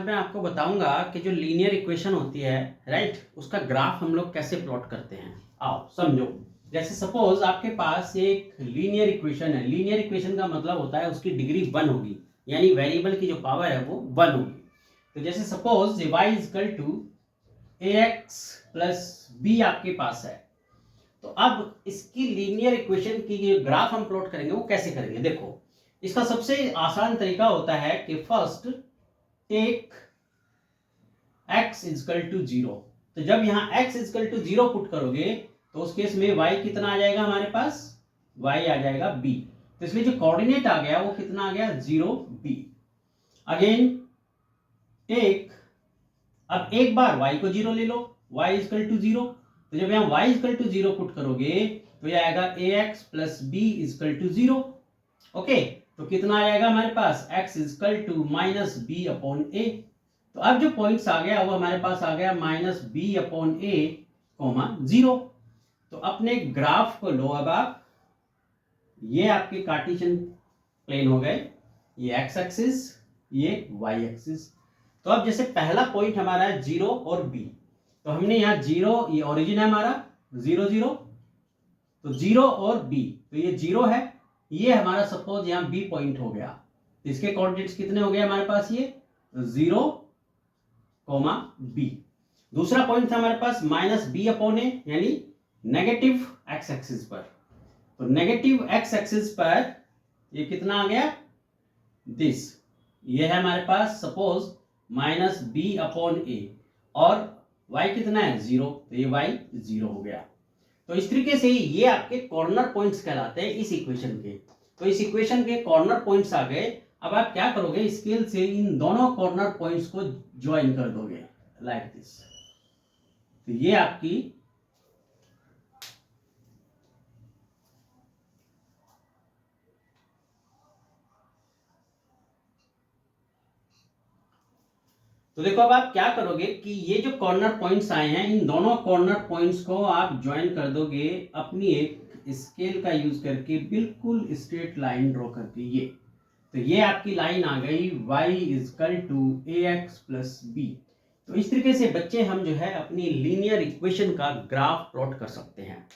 मैं आपको बताऊंगा कि जो लीनियर इक्वेशन होती है, राइट, उसका ग्राफ हम लोग कैसे प्लॉट करते हैं। आओ समझो। जैसे सपोज आपके पास एक लीनियर इक्वेशन है। लीनियर इक्वेशन का मतलब होता है उसकी डिग्री 1 होगी, यानी वेरिएबल की जो पावर है वो 1 होगी। तो जैसे suppose y equal to ax plus b आपके पास है, तो अब इसकी लीनियर इक्वेशन की जो ग्राफ हम प्लॉट करेंगे वो कैसे करेंगे। देखो, इसका सबसे आसान तरीका होता है कि first take x equal to 0। तो जब यहां x इजकल टू 0 पुट करोगे तो उस केस में y कितना आ जाएगा हमारे पास, y आ जाएगा b। तो इसलिए जो कोऑर्डिनेट आ गया वो कितना आ गया, 0 b। अगेन टेक, अब एक बार y को 0 ले लो, y इजकल टू 0। तो जब यहां y इजकल टू 0 पुट करोगे तो यह आएगा ax plus b equal to 0। Okay, तो कितना आ जाएगा हमारे पास, x equal to minus B upon A. तो अब जो पॉइंट्स आ गया वो हमारे पास आ गया माइनस बी अपॉन ए कॉमा 0। तो अपने ग्राफ को लो अब आप, ये आपके कार्टेशियन प्लेन हो गए, ये x एक्सिस, ये y एक्सिस। तो अब जैसे पहला पॉइंट हमारा है 0 और b, तो हमने यहाँ 0, ये ओरिजिन है हमारा 0 0, तो 0 और b, तो ये 0 है, ये हमारा सपोज यहाँ b पॉइंट हो गया। तो इसके कोऑर्डिनेट्स कितने हो गए हमारे पास, ये 0 कोमा b। दूसरा पॉइंट था हमारे पास माइनस बी अपॉन ए, यानी नेगेटिव एक्स एक्सिस पर। तो नेगेटिव एक्स एक्सिस पर ये कितना आ गया, दिस, ये है हमारे पास सपोज माइनस बी अपॉन ए, और y कितना है 0, तो ये y 0 हो गया। तो इस तरीके से ये आपके कॉर्नर पॉइंट्स कहलाते हैं इस इक्वेशन के। तो इस इक्वेशन के कॉर्नर पॉइंट्स आ गए। अब आप क्या करोगे, स्केल से इन दोनों कॉर्नर पॉइंट्स को ज्वाइन कर दोगे लाइक दिस। तो ये आपकी तो देखो, अब आप क्या करोगे कि ये जो कॉर्नर पॉइंट्स आए हैं, इन दोनों कॉर्नर पॉइंट्स को आप ज्वाइन कर दोगे अपनी एक स्केल का यूज करके, बिल्कुल स्ट्रेट लाइन ड्रॉ करके। ये तो ये आपकी लाइन आ गई y equal to ax plus b। तो इस तरीके से बच्चे हम जो है अपनी लीनियर इक्वेशन का ग्राफ प्लॉट कर सकते हैं।